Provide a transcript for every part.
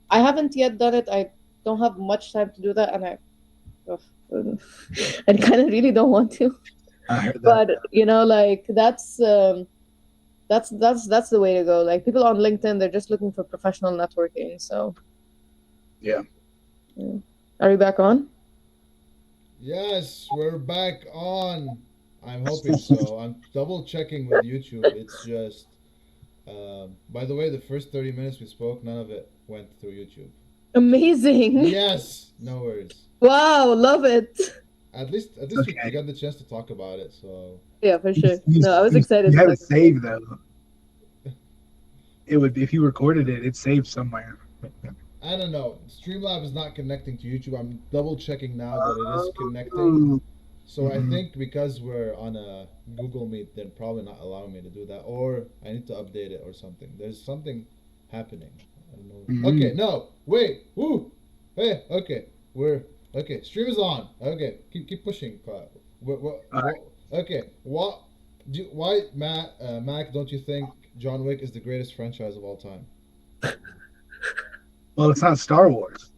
I haven't yet done it. I don't have much time to do that, and ugh, I kind of really don't want to. I heard that. But like that's the way to go. Like people on LinkedIn, they're just looking for professional networking. So, Yeah. yeah. Are we back on? Yes, we're back on. I'm hoping so. I'm double checking with YouTube. It's just, by the way, the first 30 minutes we spoke, none of it went through YouTube. Amazing! Yes, no worries. Wow, love it. At It's least we okay. got the chance to talk about it. So Yeah, for You, sure. you, No, I was you, excited you to have talk it about it. saved though. It would if you recorded it, it's saved somewhere. I don't know. Streamlab is not connecting to YouTube. I'm double checking now that it is connecting. Oh. So I Hmm. think because we're on a Google Meet, they're probably not allowing me to do that, or I need to update it or something. There's something happening. I don't know. Okay, Hmm. no, wait, woo, hey, okay, we're okay. Stream is on. Okay, keep pushing. All right. Okay, why Mac? Don't you think John Wick is the greatest franchise of all time? Well, it's not Star Wars.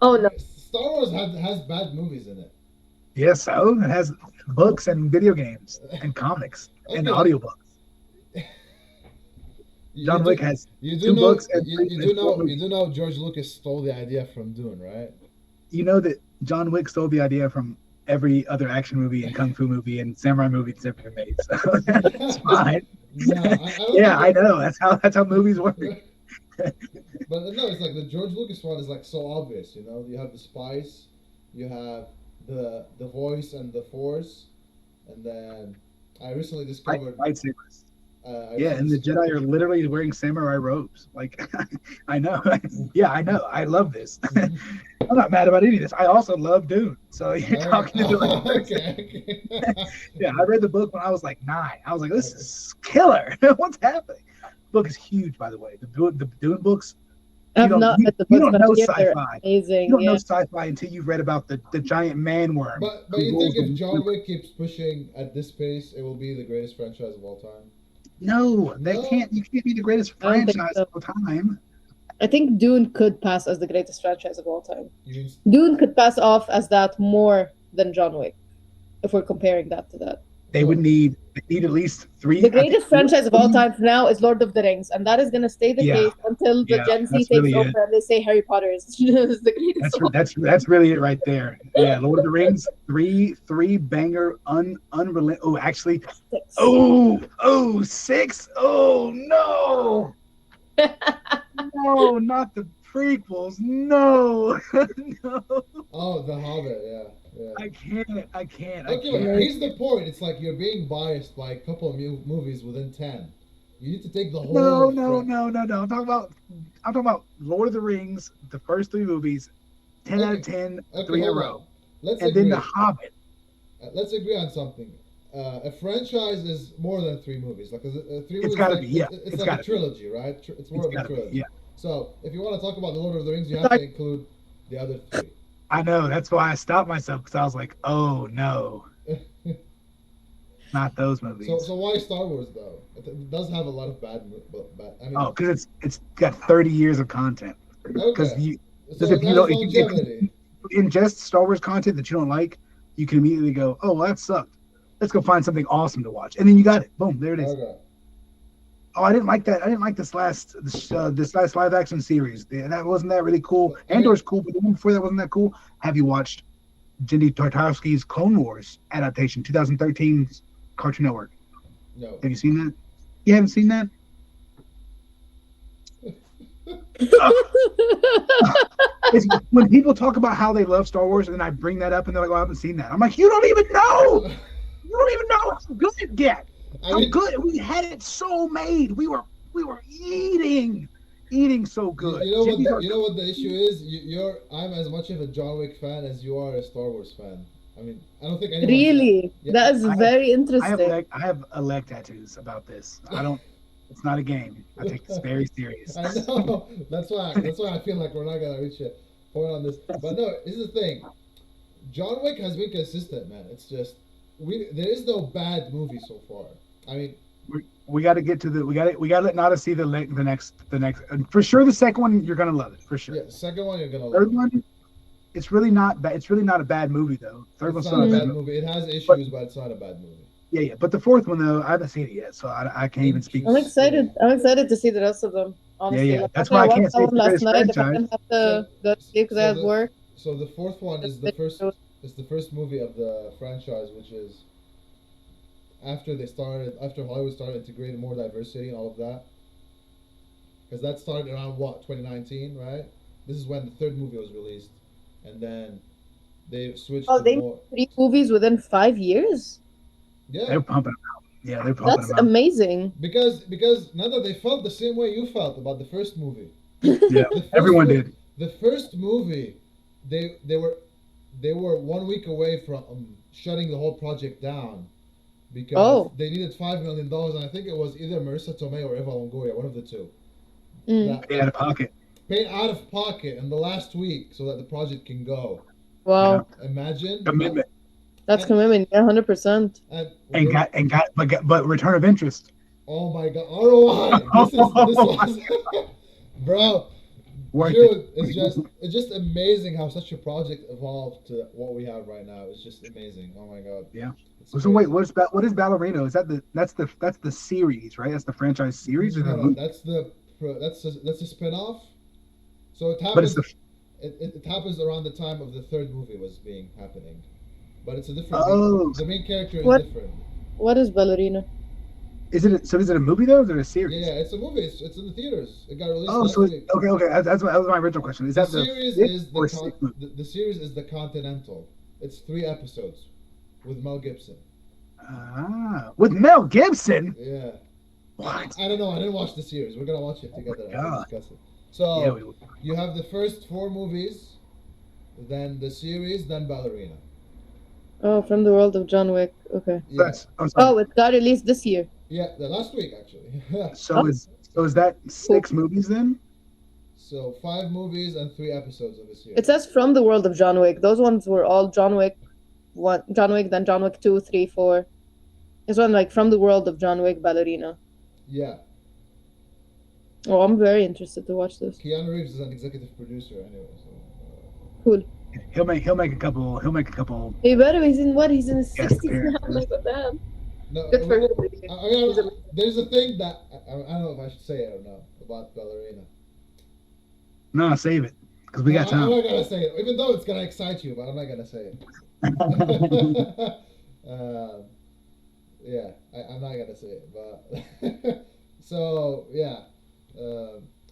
Oh no. Star Wars has bad movies in it. Yes, so it has books and video games and comics and Okay, audiobooks. you John Wick do has two books and three and four you movies. do know George Lucas stole the idea from Dune, right? You know that John Wick stole the idea from every other action movie and kung fu movie and samurai movie that's ever been made. So that's fine. No, I don't Yeah, think I it. know. That's how movies work. But no, it's like the George Lucas one is like so obvious. You know, you have the spice, you have the voice and the force, and then I recently discovered. Lightsabers. I Yeah, recently and the dis- Jedi are literally wearing samurai robes. Like, I know. Yeah, I know. I love this. I'm not mad about any of this. I also love Dune. So you're talking to the right person. Okay. Yeah, I read the book when I was like 9. I was like, this Okay. is killer. What's happening? Book is huge, by the way. The Dune books. You I've don't not you, read the you books, don't but I know hear they're sci-fi. You amazing. don't know Yeah. sci-fi until you've read about the giant man worm But who you think rules if the. John Wick keeps pushing at this pace, it will be the greatest franchise of all time? No, that No. can't. You can't be the greatest I don't think franchise so. of all time. I think Dune could pass as the greatest franchise of all time. You mean Dune could pass off as that more than John Wick, if we're comparing that to that. They would so? need at least The three. I think greatest franchise of all three. time now is Lord of the Rings, and that is going to stay the Yeah, case until the yeah, Gen Z that's takes really it. over and they say Harry Potter is the greatest of all That's really it right there. Yeah, Lord of the Rings, three banger unrelent. Oh, actually, six. oh, six. Oh no, no, not the prequels. No, no, Oh, The Hobbit. Yeah, yeah. I Okay, but can't. Amazing. here's the point. It's like you're being biased by a couple of movies within 10. You need to take the No, whole. no, no, no, no. I'm talking about Lord of the Rings, the first three movies, 10 out of Okay, 10, okay, three in a hold row, on. Let's and then the agree. Hobbit. Let's agree on something. A franchise is more than three movies. Like three It's movies, got to be, yeah. it's It's like a got to be. trilogy, right? It's more It's of a got to be, yeah. trilogy. So if you want to talk about the Lord of the Rings, you have Sorry. to include the other three. I know. That's why I stopped myself because I was like, oh no, not those movies. So why Star Wars though? It does have a lot of bad. I mean, Oh, because it's got 30 years of content. Because okay. you because So if it you has don't if longevity. you ingest Star Wars content that you don't like, you can immediately go, oh well, that sucked. Let's go find something awesome to watch, and then you got it. Boom, there it is. Okay. Oh, I didn't like that. I didn't like this last live action series. That wasn't that really cool. But I mean, Andor's cool, but the one before that wasn't that cool. Have you watched Jendy Tartarovsky's Clone Wars adaptation, 2013's Cartoon Network? no. Have you seen that? You haven't seen that? Ugh. It's when people talk about how they love Star Wars, and I bring that up, and they're like, "Oh, I haven't seen that." I'm like, "You don't even know. You don't even know how good it get. I How mean, good we had it so made. We were eating so good." Jimmy you know what the issue is. I'm as much of a John Wick fan as you are a Star Wars fan. I mean, I don't think anyone's. Really? Yeah, That is I have very I have interesting. leg I have a leg tattoos about this. I don't. It's not a game. I take this very serious. I know. That's why I feel like we're not gonna reach a point on this. But no, this is the thing. John Wick has been consistent, man. It's just there is no bad movie so far. I mean, we got to get to the we got to let Nada see the next for sure. The second one you're gonna love it for sure. Yeah, second one you're gonna love. Third one, it's really not bad. It's really not a bad movie though. Third It's one's not a bad movie. movie. It has issues, but it's not a bad movie. Yeah. But the fourth one though, I haven't seen it yet, so I can't even speak. I'm excited. I'm excited to see the rest of them. Honestly, Yeah. Like, That's after why I watched can't that say one it's the last greatest night. If I franchise. didn't have to go to sleep because I had work. So the fourth one is the first. It's the first movie of the franchise, which is after Hollywood started integrating more diversity and all of that. Because that started around 2019, right? This is when the third movie was released, and then they switched. Oh, to they more... made 3 movies within 5 years. Yeah, they're pumping them out. Yeah, they're pumping That's them out. amazing. because Nada, they felt the same way you felt about the first movie. Yeah, everyone did. The first movie, they were 1 week away from shutting the whole project down because they needed $5 million, and I think it was either Marissa Tomei or Eva Longoria, one of the two. Pay out of pocket. Paid out of pocket in the last week so that the project can go. Wow, Imagine Commitment. that's commitment. Yeah, 100%. But return of interest. Oh my god, ROI! This was bro. Worth Dude, it. it's just amazing how such a project evolved to what we have right now. It's just amazing. Oh my god. Yeah. It's So wait, crazy. what is Ballerino? Is that's the series, right? That's the franchise series, or No, that's a spin-off. So it but it's happens. the It happens around the time of the third movie was happening, but it's a different. Oh. The main character is What? different. What is Ballerina? is it a movie though? Or is it a series? Yeah, it's a movie. It's in the theaters. It got released Oh, last so week. okay. That was my original question. Is The that the series fifth is or sixth movie? the series is the Continental. It's 3 episodes with Mel Gibson. With Mel Gibson. Yeah. What? I don't know. I didn't watch the series. We're gonna watch it together and God. discuss it. So Yeah, we will. you have the first 4 movies, then the series, then Ballerina. Oh, from the world of John Wick. Okay. Yeah, I'm sorry. Oh, it got released this year. yeah. The last week actually. So is that 6 movies then? So 5 movies and 3 episodes of the series. It says from the world of John Wick. Those ones were all John Wick 1, John Wick, then John Wick 2, 3, 4. This one like from the world of John Wick, Ballerina. Yeah. Oh, I'm very interested to watch this. Keanu Reeves is an executive producer anyway. So, Cool. He'll make a couple. He better. He's in what? He's in his Yes, 60s now. Like, what the hell? no, Good for him. there's a thing that I don't know if I should say it or not about Ballerina. No, save it because we got I'm time. not gonna say it, even though it's gonna excite you, but I'm not gonna say it. Yeah, I'm not gonna say it, but so yeah,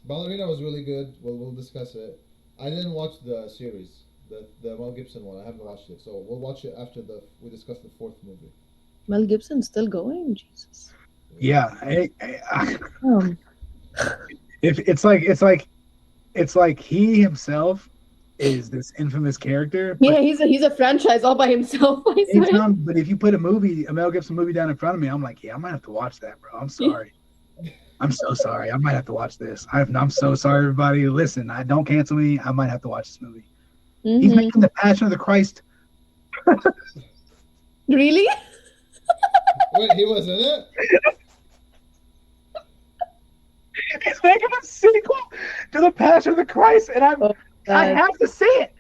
Ballerina was really good. We'll discuss it. I didn't watch the series, the Mel Gibson one. I haven't watched it, so we'll watch it after we discuss the 4th movie. Mel Gibson's still going. Jesus. Yeah. If it's like he himself is this infamous character. But Yeah, he's a franchise all by himself. I swear. anytime, but if you put a Mel Gibson movie down in front of me, I'm like, yeah, I might have to watch that, bro. I'm sorry. I'm so sorry. I might have to watch this. I'm so sorry, everybody. Listen, don't cancel me. I might have to watch this movie. He's making the Passion of the Christ. Really? Wait, he was in it? He's making a sequel to the Passion of the Christ, and I God. have to see it.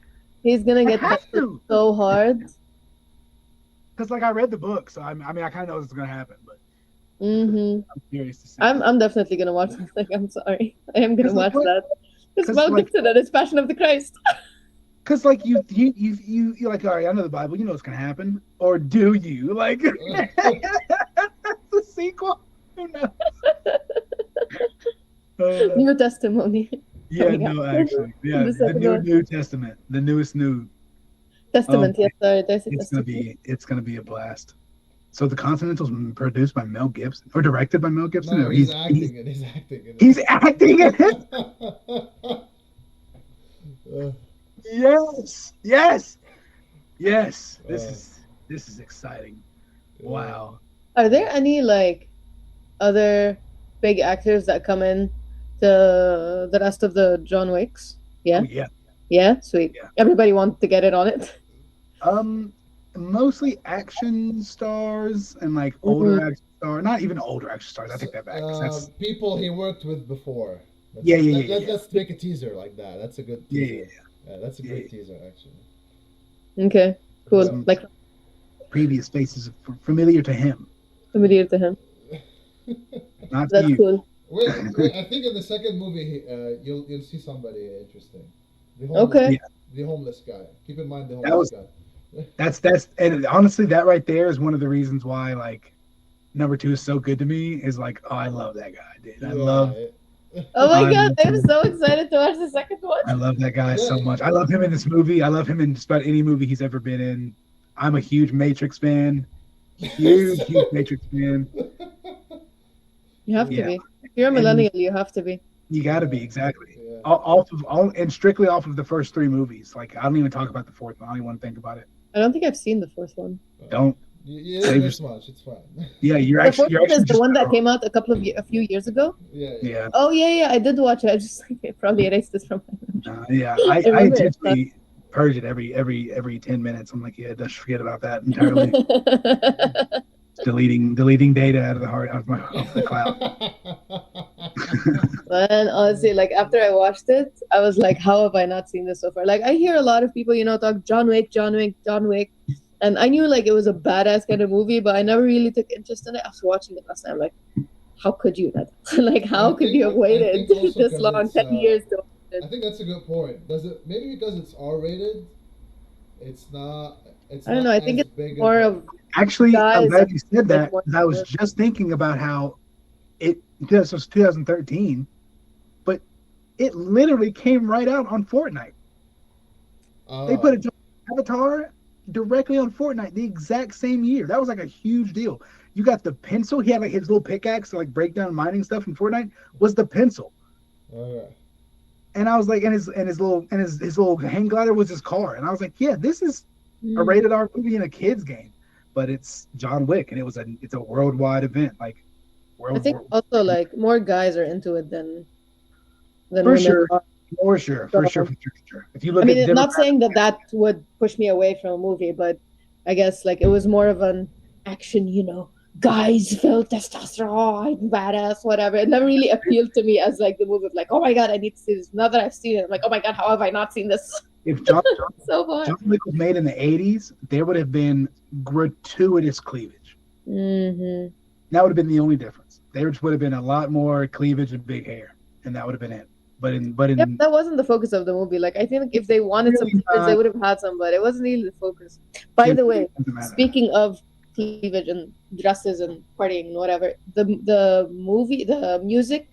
He's gonna I get have tested to. so hard. Because I read the book, so I kind of know what's gonna happen, but Mm-hmm. I'm curious to see. I'm definitely gonna watch this. Like, I'm sorry, I am gonna watch that. It's 'cause, Mel like- Gibson and it's Passion of the Christ. Because like you're like, all right, I know the Bible, you know what's gonna happen, or do you? Like that's the sequel. Who knows? New testimony. Yeah, coming no, out. actually, yeah, The the second one. New Testament, the newest new. Testament. Yes, sorry. There's a It's testament. gonna be a blast. So the Continental's produced by Mel Gibson or directed by Mel Gibson? No, or he's acting in it. He's acting in it. He's acting in it. Yes. This is exciting. Wow. Are there any like other big actors that come in to the rest of the John Wicks? Yeah. Yeah. Yeah. Sweet. Yeah. Everybody wants to get it on it. mostly action stars and like older action stars. Not even older action stars. I take that back. 'Cause that's People he worked with before. yeah, yeah, yeah, yeah, Let's make a teaser like that. That's a good yeah, yeah, teaser. That's a yeah, great teaser, actually. Okay, cool. Some Like previous faces familiar to him, familiar to him. not to That's you. cool. Wait, I think in the second movie, you'll see somebody interesting. The homeless, Okay. Yeah, the homeless guy. Keep in mind the that homeless was guy. that's and honestly, that right there is one of the reasons why like number two is so good to me. Is like, oh, I love that guy, dude. Yeah. Oh my I god, love I'm so excited to watch the second one. I love that guy Yeah, so much. I love him in this movie. I love him in just about any movie he's ever been in. I'm a huge Matrix fan. Huge Matrix fan. You have to Yeah, be. If you're a and millennial, you have to be. you got to yeah, be exactly yeah. off of all and strictly off of the first three movies. Like I don't even talk about the fourth one. I don't even want to think about it. I don't think I've seen the fourth one. Don't You save didn't your. miss much. It's fine. Yeah, The fourth you're one is actually the just one that came out a few years ago. Yeah, yeah. yeah. Oh yeah, I did watch it. I just like probably erased this from my memory. Yeah, I I remember it. intentionally purge it every 10 minutes. I'm like, yeah, just forget about that entirely. deleting data out of the cloud. Man, honestly, like after I watched it, I was like, how have I not seen this so far? Like I hear a lot of people, talk John Wick, John Wick, John Wick. And I knew like it was a badass kind of movie, but I never really took interest in it. After watching it last time, like, how could you not? Like, how could you have waited think also this 'cause long, 10 years to watch it? I think that's a good point. Does it maybe because it's R-rated? It's not. It's I don't not know. I as think it's big more of. of Actually, I'm guys glad you said like that more. 'cause I was just thinking about how this was 2013, but it literally came right out on Fortnite. They put a Avatar directly on Fortnite the exact same year. That was like a huge deal. You got the pencil. He had like his little pickaxe to like break down mining stuff in Fortnite was the pencil. Okay. And I was like, and his little hang glider was his car. And I was like, yeah, this is a Mm. rated R movie in a kid's game, but it's John Wick, and it's a worldwide event. Like I think also like more guys are into it than for women sure, are. for sure. If you look I mean, at not saying that would push me away from a movie, but I guess like it was more of an action, guys feel testosterone, badass, whatever. It never really appealed to me as like the movie of like, oh my god, I need to see this. Now that I've seen it, I'm like, oh my god, how have I not seen this if so far? John Wick was made in the 80s, there would have been gratuitous cleavage. Mm-hmm. That would have been the only difference. There would have been a lot more cleavage and big hair, and that would have been it. But in Yep, that wasn't the focus of the movie. Like I think if they wanted some Really cleavage, they not. would have had some, but it wasn't really the focus. By It the way, doesn't matter. speaking of cleavage and dresses and partying and whatever, the music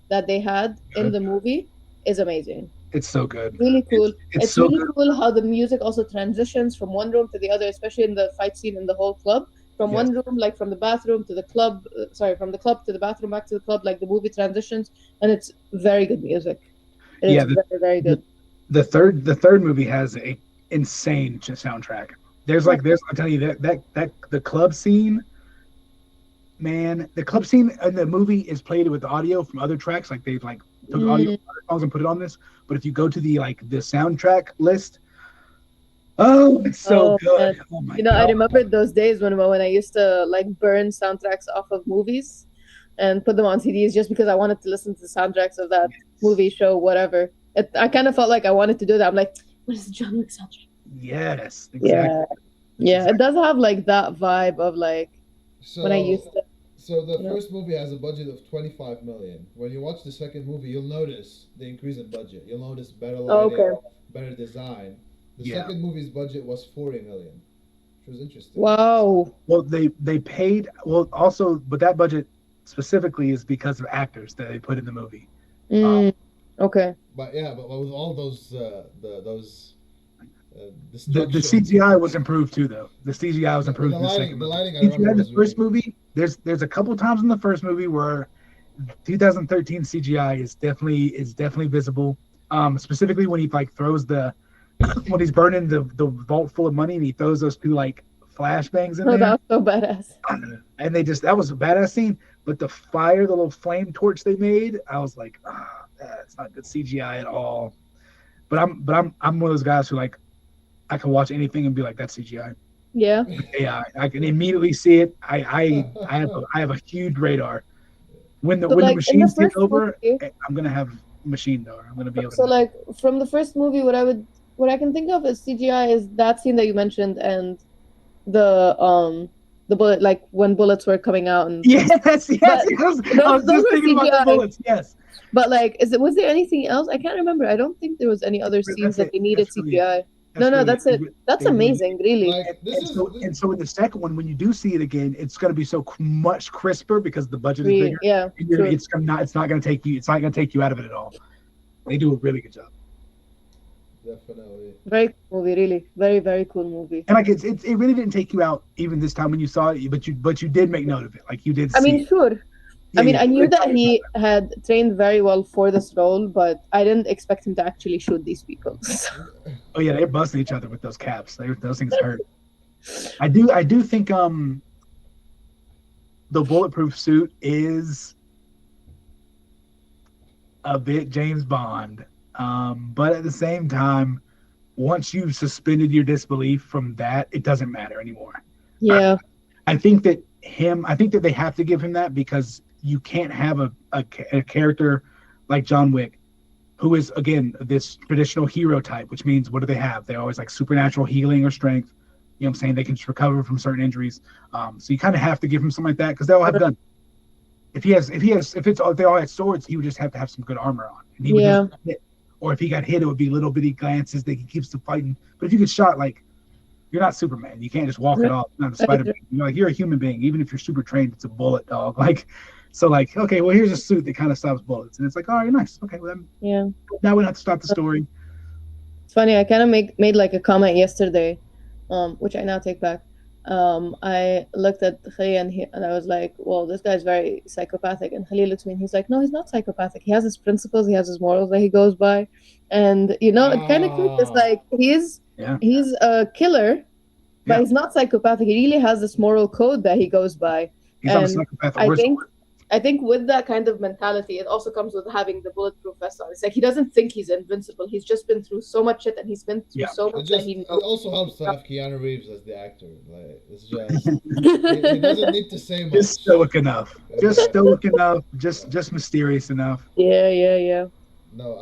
that they had in the movie is amazing. It's so good. Really cool. It's so really good. cool how the music also transitions from one room to the other, especially in the fight scene in the whole club. From Yes. one room, like from the bathroom to the club, from the club to the bathroom, back to the club, like the movie transitions, and it's very good music. It Yeah, is very, very good. The third movie has a insane soundtrack. I'll tell you that the club scene, man, the club scene in the movie is played with audio from other tracks. Like they've like took audio from other songs and put it on this. But if you go to the soundtrack list, oh, it's so good. Man. Oh my I god. remember those days when I used to like burn soundtracks off of movies and put them on CDs just because I wanted to listen to the soundtracks of that movie, show, whatever. I kind of felt like I wanted to do that. I'm like, what is the John Wick soundtrack? Yes, exactly. Yeah, it does have like that vibe of like when I used to. So the first movie has a budget of 25 million. When you watch the second movie, you'll notice the increase in budget. You'll notice better lighting, better design. The second movie's budget was 40 million, which was interesting. Wow. Well, they paid also, but that budget specifically is because of actors that they put in the movie. Okay. But with all those the CGI was improved too, though. The CGI was improved in the second movie. If you had the first movie, there's a couple times in the first movie where 2013 CGI is definitely visible. Specifically when he like throws when he's burning the vault full of money and he throws those two like flashbangs in there. That was so badass. And that was a badass scene. But the little flame torch they made, I was like, that's not good CGI at all. But I'm one of those guys who like I can watch anything and be like, that's CGI. Yeah. AI. I can immediately see it. I have a huge radar. So When the like in the machines take first over, movie, I'm gonna have machine door. I'm gonna be able to so know. like from the first movie, what I can think of as CGI is that scene that you mentioned and the the bullet, like when bullets were coming out, and Yes, yes, but yes. I was those just were thinking about the CGI. bullets. Yes, But like, was there anything else? I can't remember. I don't think there was any other scenes that's that it. they needed That's really it. CGI. No, That's no, really it. that's it. That's They really amazing, really. Like this is and so in the second one, when you do see it again, it's gonna be so much crisper because the budget is bigger, Yeah, and true. it's not gonna take you out of it at all. They do a really good job. definitely. Very cool movie, really. Very, very cool movie. And like it really didn't take you out even this time when you saw it, but you did make note of it. Like you did I see mean, it. sure. I Yeah, mean, yeah. I knew that he had trained very well for this role, but I didn't expect him to actually shoot these people. Oh yeah, they're busting each other with those caps. Those things hurt. I do think the bulletproof suit is a bit James Bond. But at the same time, once you've suspended your disbelief from that, it doesn't matter anymore. Yeah, I think that they have to give him that because you can't have a character like John Wick, who is, again, this traditional hero type, which means what do they have? They always like supernatural healing or strength. You know what I'm saying? They can just recover from certain injuries. So you kind of have to give him something like that because they all have guns. If they all had swords, he would just have to have some good armor on, and he would yeah, just hit. Or if he got hit, it would be little bitty glances that he keeps the fighting. But if you get shot, like you're not Superman, you can't just walk it off. You're not a I Spider agree. Man. You're like you're a human being, even if you're super trained. It's a bullet, dog. Like so, like okay, well here's a suit that kind of stops bullets, and it's like all right, nice. Okay, well then, Yeah. now we don't have to stop the story. It's funny. I kind of made like a comment yesterday, which I now take back. I looked at Khalil and I was like, "Well, this guy's very psychopathic." And Khalil looks at me and he's like, "No, he's not psychopathic. He has his principles. He has his morals that he goes by." And it kind of clicked. It's Ah, like Yeah, he's a killer, but yeah. he's not psychopathic. He really has this moral code that he goes by. He's not a And psychopath or I worse. think I think with that kind of mentality, it also comes with having the bulletproof vest on. It's like he doesn't think he's invincible. He's just been through so much shit, and he's been through Yeah. so it much that just he it knows. also helps to have Keanu Reeves as the actor. Like it's just he doesn't need to say much. Just stoic enough. Just Yeah. stoic enough. Just mysterious enough. Yeah, yeah, yeah. No,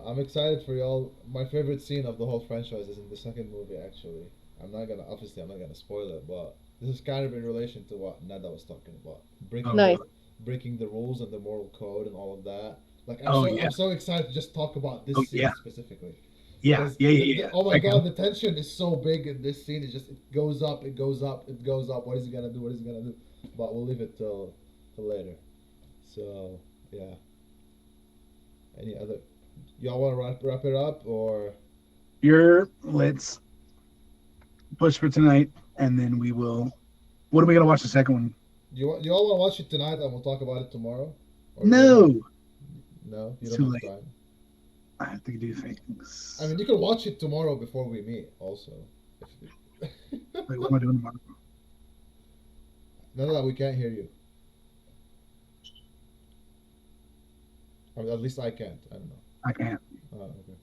I'm excited for y'all. My favorite scene of the whole franchise is in the second movie. Actually, I'm not gonna spoil it, but this is kind of in relation to what Nada was talking about, Oh, Nice. breaking the rules and the moral code and all of that. Like oh yeah. I'm so excited to just talk about this Oh scene yeah. specifically. Yeah. Because Yeah. Yeah. Yeah. oh my Like, god, the tension is so big in this scene. It goes up, it goes up, it goes up. What is he gonna do? What is he gonna do? But we'll leave it till later. So yeah. Any other? Y'all want to wrap it up or? let's push for tonight, and then we will. What are we gonna watch the second one? You all want to watch it tonight and we'll talk about it tomorrow? Or you don't have, No, no, you it's don't too have late. time. I have to do things. I mean, you can watch it tomorrow before we meet. Also, if, Wait, what am I doing tomorrow? none of that we can't hear you. I mean, at least I can't. I don't know. I can't. Oh, okay.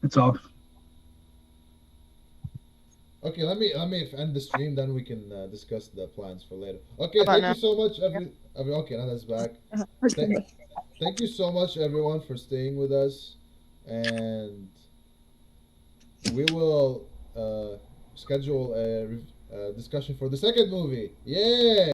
It's off. Okay, let me end the stream, then we can discuss the plans for later. Okay, About thank now. you so much, okay, now that's back. Thank, thank you so much, everyone, for staying with us, and we will schedule a discussion for the second movie. Yay!